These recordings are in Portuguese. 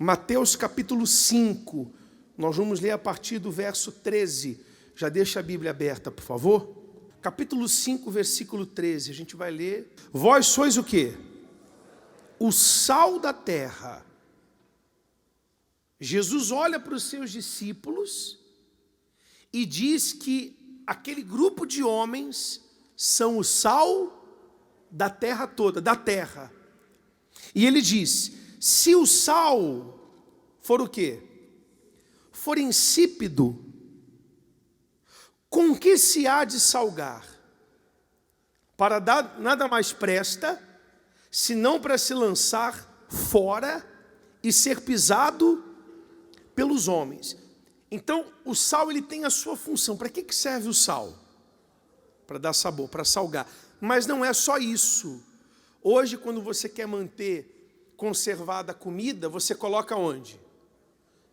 Mateus capítulo 5, nós vamos ler a partir do verso 13. Já deixa a Bíblia aberta, por favor. Capítulo 5, versículo 13, a gente vai ler. Vós sois o quê? O sal da terra. Jesus olha para os seus discípulos e diz que aquele grupo de homens são o sal da terra toda, da terra. E ele diz, se o sal for o quê? For insípido, com que se há de salgar? Para dar, nada mais presta, senão para se lançar fora e ser pisado pelos homens. Então, o sal ele tem a sua função. Para que serve o sal? Para dar sabor, para salgar. Mas não é só isso. Hoje, quando você quer manter conservada a comida, você coloca onde?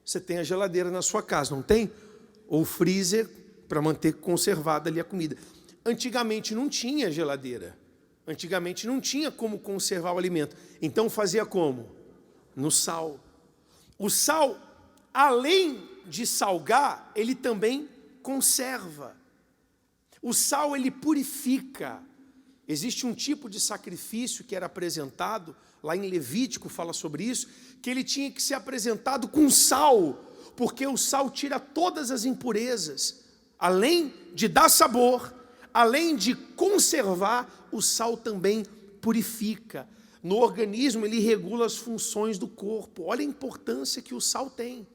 Você tem a geladeira na sua casa, não tem? Ou freezer para manter conservada ali a comida. Antigamente não tinha geladeira. Antigamente não tinha como conservar o alimento. Então fazia como? No sal. O sal, além de salgar, ele também conserva. O sal, ele purifica. Existe um tipo de sacrifício que era apresentado, lá em Levítico fala sobre isso, que ele tinha que ser apresentado com sal, porque o sal tira todas as impurezas. Além de dar sabor, além de conservar, o sal também purifica. No organismo, ele regula as funções do corpo. Olha a importância que o sal tem.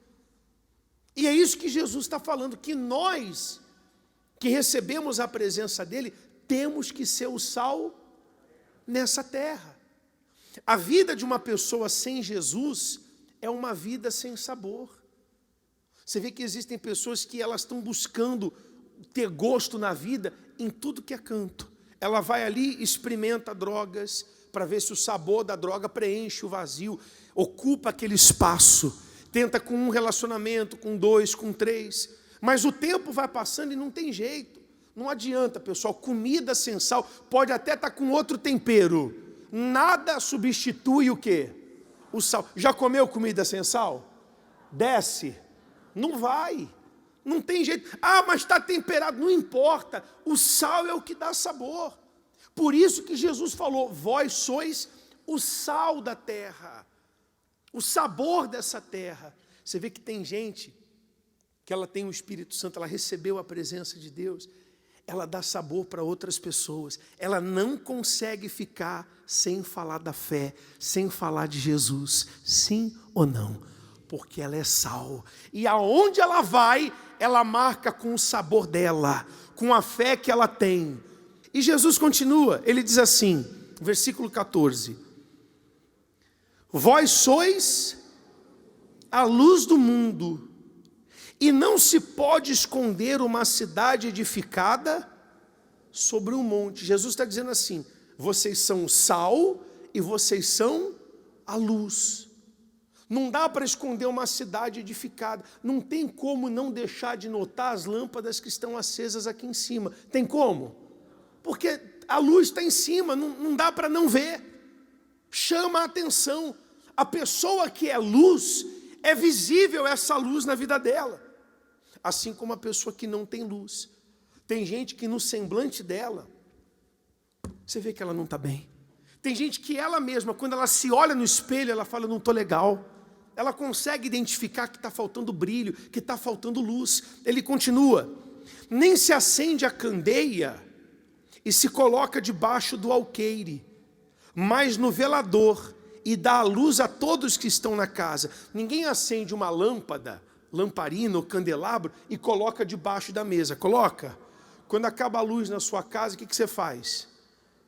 E é isso que Jesus está falando, que nós, que recebemos a presença dele, temos que ser o sal nessa terra. A vida de uma pessoa sem Jesus é uma vida sem sabor. Você vê que existem pessoas que elas estão buscando ter gosto na vida em tudo que é canto. Ela vai ali, experimenta drogas, para ver se o sabor da droga preenche o vazio, ocupa aquele espaço, tenta com um relacionamento, com dois, com três, mas o tempo vai passando e não tem jeito. Não adianta, pessoal, comida sem sal, pode até estar com outro tempero, nada substitui o quê? O sal. Já comeu comida sem sal? Desce? Não vai, não tem jeito. Ah, mas está temperado, não importa, o sal é o que dá sabor. Por isso que Jesus falou, vós sois o sal da terra, o sabor dessa terra. Você vê que tem gente que ela tem o Espírito Santo, ela recebeu a presença de Deus, ela dá sabor para outras pessoas, ela não consegue ficar sem falar da fé, sem falar de Jesus, sim ou não, porque ela é sal, e aonde ela vai, ela marca com o sabor dela, com a fé que ela tem. E Jesus continua, ele diz assim, versículo 14, vós sois a luz do mundo, e não se pode esconder uma cidade edificada sobre um monte. Jesus está dizendo assim, vocês são o sal e vocês são a luz. Não dá para esconder uma cidade edificada. Não tem como não deixar de notar as lâmpadas que estão acesas aqui em cima. Tem como? Porque a luz está em cima, não dá para não ver. Chama a atenção. A pessoa que é luz, é visível essa luz na vida dela. Assim como a pessoa que não tem luz. Tem gente que no semblante dela, você vê que ela não está bem. Tem gente que ela mesma, quando ela se olha no espelho, ela fala, não estou legal. Ela consegue identificar que está faltando brilho, que está faltando luz. Ele continua, nem se acende a candeia e se coloca debaixo do alqueire, mas no velador, e dá a luz a todos que estão na casa. Ninguém acende uma lâmpada, lamparina ou candelabro e coloca debaixo da mesa. Coloca? Quando acaba a luz na sua casa, o que você faz?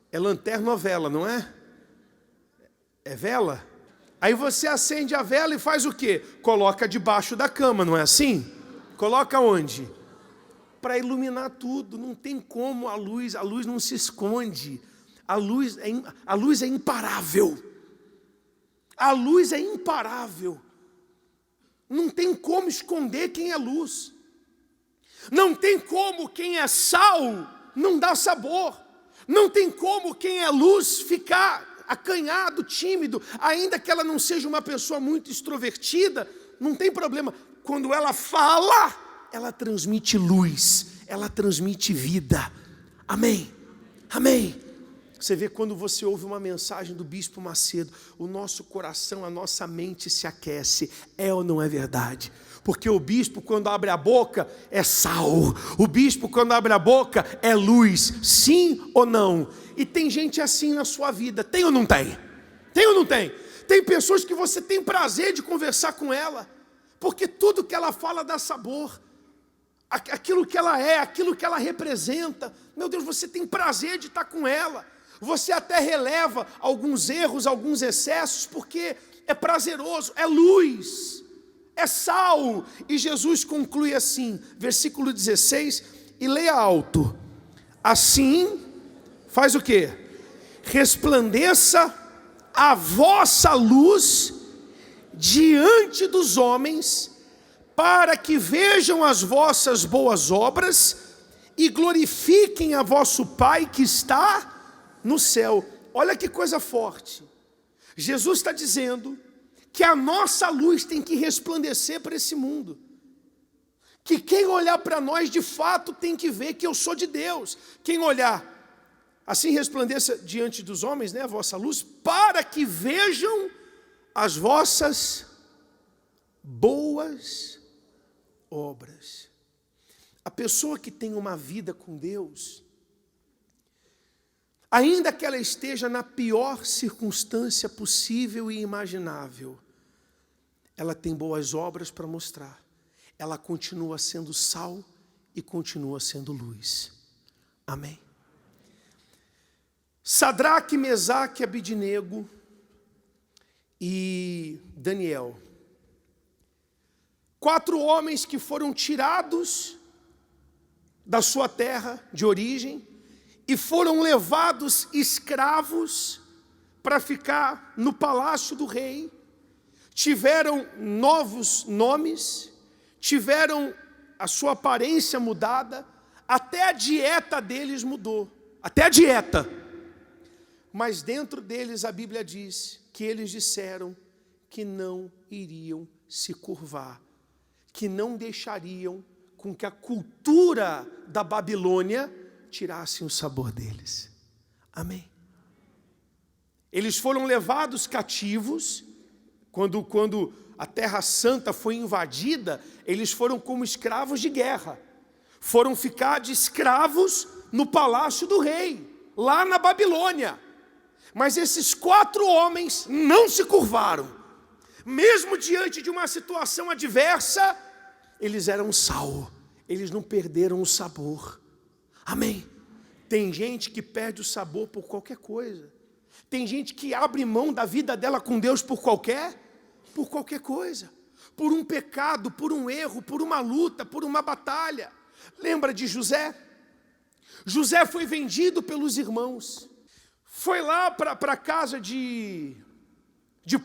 É lanterna ou vela, não é? É vela? Aí você acende a vela e faz o quê? Coloca debaixo da cama, não é assim? Coloca onde? Para iluminar tudo. Não tem como a luz não se esconde. A luz é imparável. A luz é imparável. Não tem como esconder quem é luz. Não tem como quem é sal não dá sabor. Não tem como quem é luz ficar acanhado, tímido, ainda que ela não seja uma pessoa muito extrovertida, não tem problema. Quando ela fala, ela transmite luz, ela transmite vida. Amém? Amém? Você vê, quando você ouve uma mensagem do Bispo Macedo, o nosso coração, a nossa mente se aquece. É ou não é verdade? Porque o bispo, quando abre a boca, é sal. O bispo, quando abre a boca, é luz. Sim ou não? E tem gente assim na sua vida. Tem ou não tem? Tem ou não tem? Tem pessoas que você tem prazer de conversar com ela, porque tudo que ela fala dá sabor. Aquilo que ela é, aquilo que ela representa. Meu Deus, você tem prazer de estar com ela. Você até releva alguns erros, alguns excessos, porque é prazeroso, é luz, é sal. E Jesus conclui assim, versículo 16, e leia alto. Assim, faz o quê? Resplandeça a vossa luz diante dos homens, para que vejam as vossas boas obras e glorifiquem a vosso Pai que está no céu. Olha que coisa forte. Jesus está dizendo que a nossa luz tem que resplandecer para esse mundo. Que quem olhar para nós de fato tem que ver que eu sou de Deus. Quem olhar, assim resplandeça diante dos homens, né, a vossa luz, para que vejam as vossas boas obras. A pessoa que tem uma vida com Deus, ainda que ela esteja na pior circunstância possível e imaginável, ela tem boas obras para mostrar. Ela continua sendo sal e continua sendo luz. Amém? Sadraque, Mesaque, Abidnego e Daniel. 4 homens que foram tirados da sua terra de origem e foram levados escravos para ficar no palácio do rei. Tiveram novos nomes, tiveram a sua aparência mudada, até a dieta deles mudou, até a dieta. Mas dentro deles a Bíblia diz que eles disseram que não iriam se curvar, que não deixariam com que a cultura da Babilônia tirassem o sabor deles. Amém? Eles foram levados cativos. Quando a Terra Santa foi invadida, eles foram como escravos de guerra. Foram ficar de escravos no palácio do rei, lá na Babilônia. Mas esses 4 homens não se curvaram. Mesmo diante de uma situação adversa, eles eram sal. Eles não perderam o sabor. Amém? Tem gente que perde o sabor por qualquer coisa. Tem gente que abre mão da vida dela com Deus por qualquer coisa. Por um pecado, por um erro, por uma luta, por uma batalha. Lembra de José? José foi vendido pelos irmãos. Foi lá para a casa de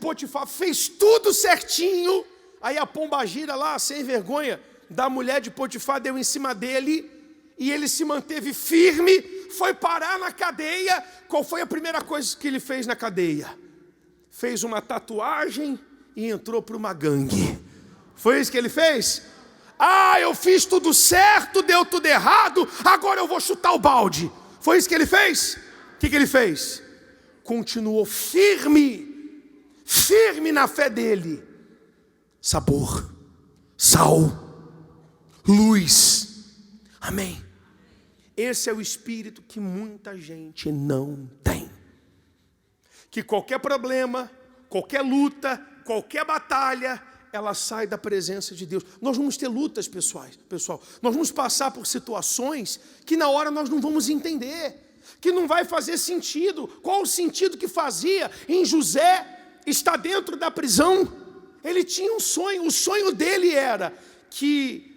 Potifar, fez tudo certinho. Aí a pombagira lá, sem vergonha, da mulher de Potifar deu em cima dele. E ele se manteve firme, foi parar na cadeia. Qual foi a primeira coisa que ele fez na cadeia? Fez uma tatuagem e entrou para uma gangue. Foi isso que ele fez? Ah, eu fiz tudo certo, deu tudo errado, agora eu vou chutar o balde. Foi isso que ele fez? O que ele fez? Continuou firme na fé dele. Sabor, sal, luz. Amém? Esse é o espírito que muita gente não tem. Que qualquer problema, qualquer luta, qualquer batalha, ela sai da presença de Deus. Nós vamos ter lutas, pessoal. Nós vamos passar por situações que na hora nós não vamos entender, que não vai fazer sentido. Qual o sentido que fazia em José estar dentro da prisão? Ele tinha um sonho. O sonho dele era que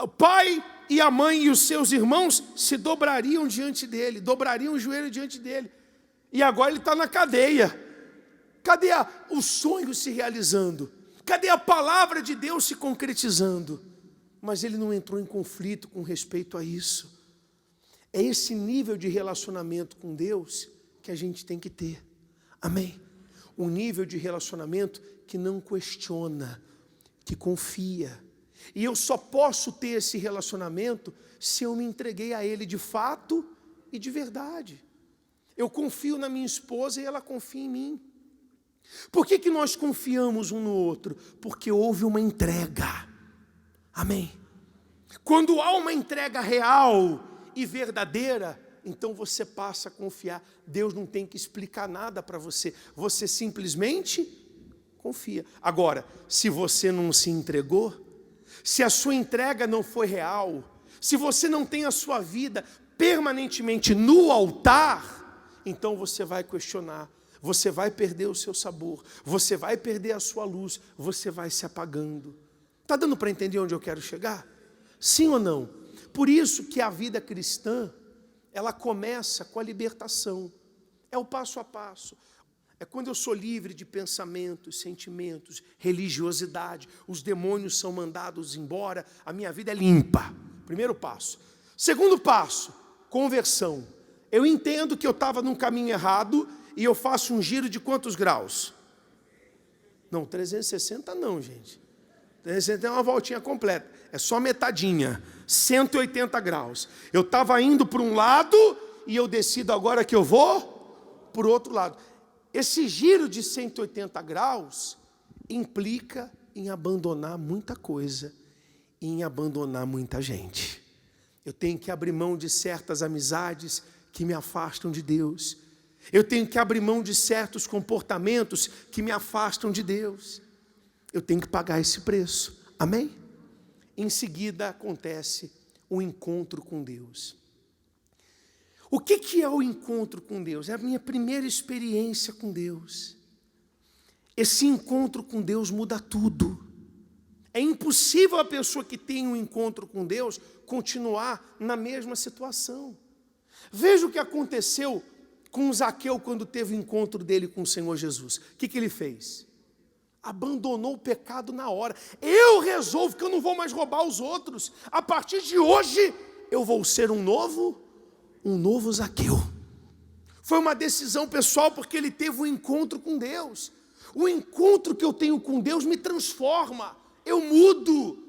o pai e a mãe e os seus irmãos se dobrariam diante dele, dobrariam o joelho diante dele. E agora ele está na cadeia. Cadê o sonho se realizando? Cadê a palavra de Deus se concretizando? Mas ele não entrou em conflito com respeito a isso. É esse nível de relacionamento com Deus que a gente tem que ter. Amém? Um nível de relacionamento que não questiona, que confia. E eu só posso ter esse relacionamento se eu me entreguei a Ele de fato e de verdade. Eu confio na minha esposa e ela confia em mim. Por que nós confiamos um no outro? Porque houve uma entrega. Amém? Quando há uma entrega real e verdadeira, então você passa a confiar. Deus não tem que explicar nada para você. Você simplesmente confia. Agora, se você não se entregou, se a sua entrega não foi real, se você não tem a sua vida permanentemente no altar, então você vai questionar, você vai perder o seu sabor, você vai perder a sua luz, você vai se apagando. Está dando para entender onde eu quero chegar? Sim ou não? Por isso que a vida cristã, ela começa com a libertação. É o passo a passo. É quando eu sou livre de pensamentos, sentimentos, religiosidade, os demônios são mandados embora, a minha vida é limpa. Primeiro passo. Segundo passo, conversão. Eu entendo que eu estava num caminho errado e eu faço um giro de quantos graus? Não, 360 não, gente. 360 é uma voltinha completa, é só metadinha, 180 graus. Eu estava indo para um lado e eu decido agora que eu vou para o outro lado. Esse giro de 180 graus implica em abandonar muita coisa, em abandonar muita gente. Eu tenho que abrir mão de certas amizades que me afastam de Deus. Eu tenho que abrir mão de certos comportamentos que me afastam de Deus. Eu tenho que pagar esse preço. Amém? Em seguida acontece o encontro com Deus. O que é o encontro com Deus? É a minha primeira experiência com Deus. Esse encontro com Deus muda tudo. É impossível a pessoa que tem um encontro com Deus continuar na mesma situação. Veja o que aconteceu com Zaqueu quando teve o encontro dele com o Senhor Jesus. O que ele fez? Abandonou o pecado na hora. Eu resolvo que eu não vou mais roubar os outros. A partir de hoje, eu vou ser um novo Zaqueu. Foi uma decisão pessoal, porque ele teve um encontro com Deus. O encontro que eu tenho com Deus me transforma. Eu mudo.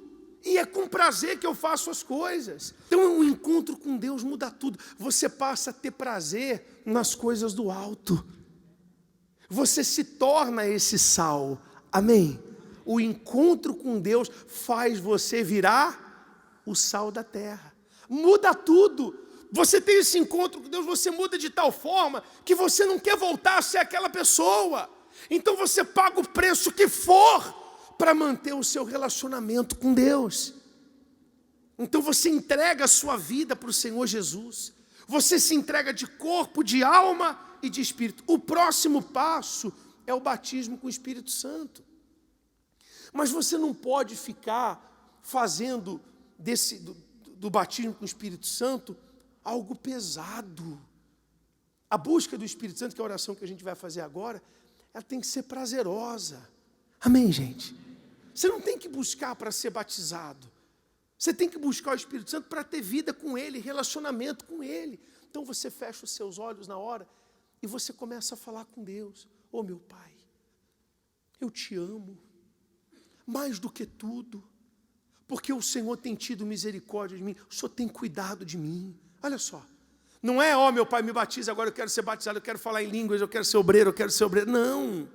E é com prazer que eu faço as coisas. Então, o encontro com Deus muda tudo. Você passa a ter prazer nas coisas do alto. Você se torna esse sal. Amém? O encontro com Deus faz você virar o sal da terra. Muda tudo. Você tem esse encontro com Deus, você muda de tal forma que você não quer voltar a ser aquela pessoa. Então você paga o preço que for para manter o seu relacionamento com Deus. Então você entrega a sua vida para o Senhor Jesus. Você se entrega de corpo, de alma e de espírito. O próximo passo é o batismo com o Espírito Santo. Mas você não pode ficar fazendo do batismo com o Espírito Santo algo pesado. A busca do Espírito Santo, que é a oração que a gente vai fazer agora, ela tem que ser prazerosa. Amém, gente? Você não tem que buscar para ser batizado. Você tem que buscar o Espírito Santo para ter vida com Ele, relacionamento com Ele. Então você fecha os seus olhos na hora e você começa a falar com Deus. Ô meu Pai, eu te amo, mais do que tudo, porque o Senhor tem tido misericórdia de mim, o Senhor tem cuidado de mim. Olha só, não é, ó meu Pai, me batiza, agora eu quero ser batizado, eu quero falar em línguas, eu quero ser obreiro, não,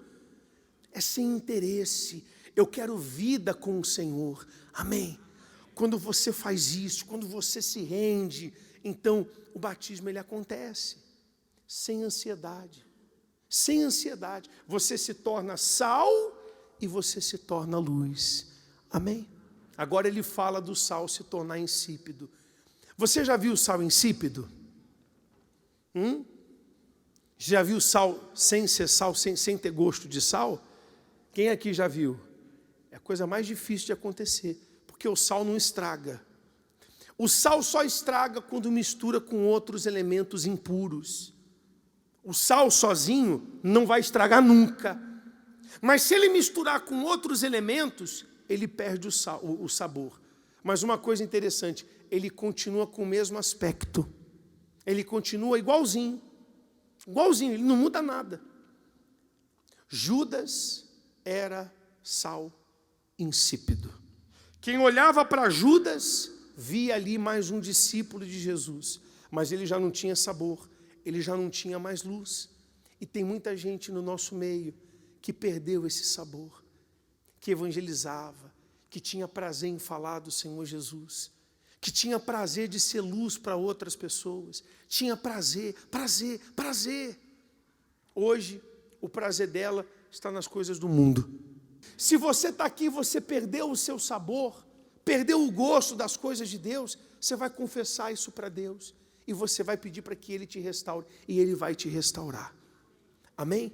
é sem interesse, eu quero vida com o Senhor, amém? Quando você faz isso, quando você se rende, então o batismo ele acontece, sem ansiedade, você se torna sal e você se torna luz, amém? Agora ele fala do sal se tornar insípido. Você já viu sal insípido? Já viu sal sem ser sal, sem ter gosto de sal? Quem aqui já viu? É a coisa mais difícil de acontecer, porque o sal não estraga. O sal só estraga quando mistura com outros elementos impuros. O sal sozinho não vai estragar nunca. Mas se ele misturar com outros elementos, ele perde o sabor. Mas uma coisa interessante, ele continua com o mesmo aspecto. Ele continua igualzinho, ele não muda nada. Judas era sal insípido. Quem olhava para Judas, via ali mais um discípulo de Jesus, mas ele já não tinha sabor, ele já não tinha mais luz. E tem muita gente no nosso meio que perdeu esse sabor, que evangelizava, que tinha prazer em falar do Senhor Jesus, que tinha prazer de ser luz para outras pessoas, tinha prazer. Hoje, o prazer dela está nas coisas do mundo. Se você está aqui, você perdeu o seu sabor, perdeu o gosto das coisas de Deus, você vai confessar isso para Deus, e você vai pedir para que Ele te restaure, e Ele vai te restaurar. Amém?